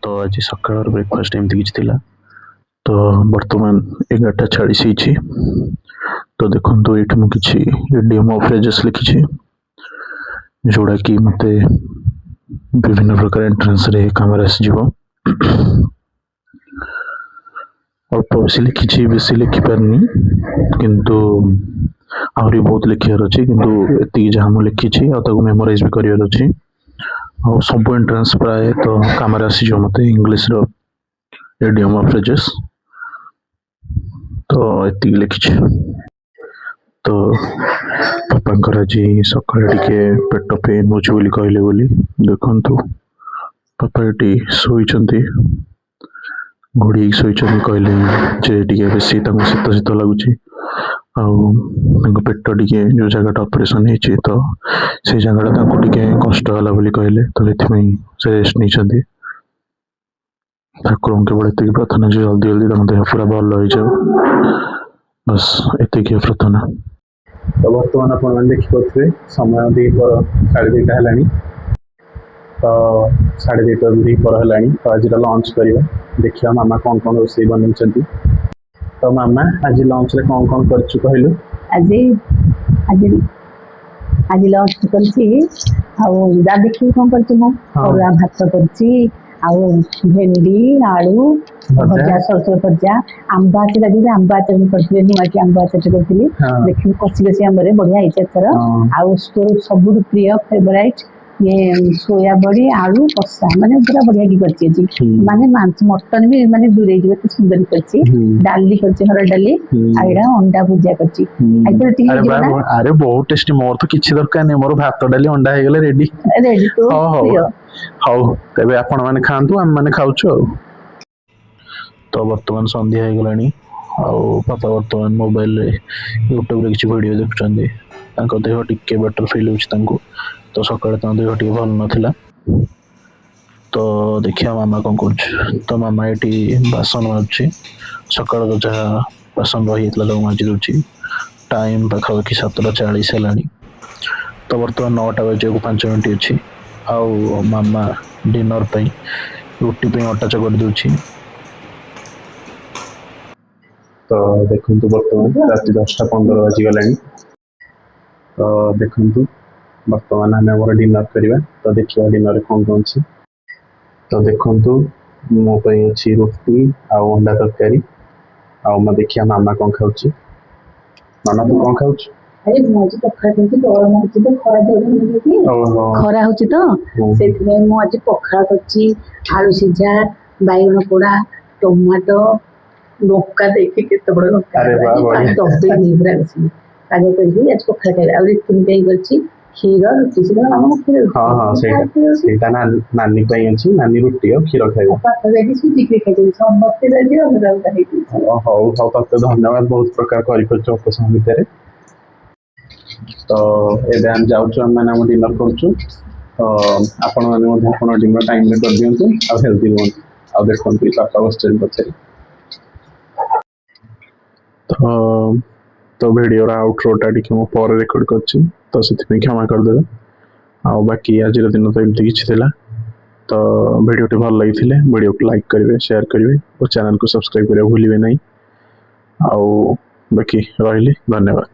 तो आज सकाळ ब्रेकफास्ट एमती किसी थिला तो वर्तमान 11:40 तो देखो ये मुझे इडियम ऑफ फ्रेजेस लिखी जोड़ा कि मत विभिन्न प्रकार एंट्रेंस रे काम आसो अल्प बेसी लिखी बेसी लिखिपारनी किंतु आहरी बहुत लिखार अच्छे किंतु एति जहाँ मुझे लिखी मेमोराइज भी करार अच्छे और सब एंट्रेंस प्राय तो काम आसी मत इंग्लीश रो इडियम ऑफ फ्रेजेस तो एति लिखी तो पापा आज सकाଳେ टिके पेट पेन हो कहले बोली देखु पापा ये शोचती घोड़ी शोचती कहले जे टिके बेसी शीत शीत लगुच पेट टिके जो जगह ऑपरेशन होती तो से जगह टिके कष्ट होला बोली कहले तो से रेस्ट नहीं ठाकुर केवल ये प्रार्थना जो जल्दी जल्दी देह पूरा भल हो जाओ बस एति प्रार्थना। तो बर्तमान आप देखिए समय 2:30 है तो 2:30 है तो आज लंच करवा देखिए मामा कौन कौन रोषे बनई तो मामा आज लंच रे कौन कौन कर कहलु आज आज आज लंच कर देखिए कौन कर भात कर भेंडी आलू भजा सरसर भजा आंबा आचार आंबा आचार करते नुआ आंबा आचार करी देखिए कषि कषि आंब बढ़िया एथर आर सब प्रिय फेवराइट ये सोया बड़ी आलू कषा माने पूरा बढ़िया की करछि माने मांस मटन भी माने दूरे जे सुंदर करछि डाली करछि हर डाली आइडा अंडा भुजिया करछि अरे बहुत टेस्टी मोर तो किछि दरकार नै मोर भात डाली अंडा हे गेले रेडी रेडी तो हाउ तबे आपण माने खांतु हम माने खाउछु तो वर्तमान संध्या हो गलानी पापा वर्तमान मोबाइल रे यूट्यूब रे किछि वीडियो देखुछन्दी तांको देह टिके बेटर फील होछि तांको तो सकाळे तांको देह टिके भल नथिला तो देखिया मामा कौन कर तो मामा ये बासन मार्ची सकाळ तो जहाँ बासन रही तो माजी दूसरी टाइम पाखापाखि 7:40 है तो बर्तमान 9टा बजे को 5 मिनट अच्छी आउ मामा डिनर पे रुटी पे अटा चकट दूची तो देखु बर्तमान रात 10:15 बाजी गलानी तो देखु बर्तमान आम डिनर करवा तो देखा डिनर कौन कौन अच्छी तो देखु मो अच्छी रुटी अंडा तरकारी आ देखिया मामा कौन खाऊँ मामा तू कौन खाऊ अरे मुझे पखा करछि गरम होछि तो खरा देबे खरा होछि तो सेति मु आज पखा करछि आलू सिझा बैगन पोड़ा टमाटो लोका देखि केते बड़ लोका अरे वाह पानी दबे नहीं पूरा अछि तागे करछि आज पखा खाइ आ तुम पे करछि खीर रुटी से मामा खीर हां हां सेटा नानी पे अछि नानी रुटी और खीर खाइ पापा वेदी सुजी के खाइ समस्त राजी हो जाउ हो हो तते धन्यवाद बहुत प्रकार करि करछ उपसम भितर तो एबे हम जाउछु हम माने हम डिनर करछु तो आपण माने मध्य आपण डिनर टाइम में कर दियंतु आ हेल्दी रहन आ देखंतु पापा क्वेश्चन पछे तो वीडियो रा आउटरो टा टिके मो पर रिकॉर्ड करछि तो सेति क्षमा कर देबे आ बाकी आज दिन तो एमती किछि थिला तो वीडियो टी भल लगी वीडियो को लाइक करेंगे शेयर करेंगे और चैनल को सब्सक्राइब करें भूलिए नहीं आ बाकी रही धन्यवाद।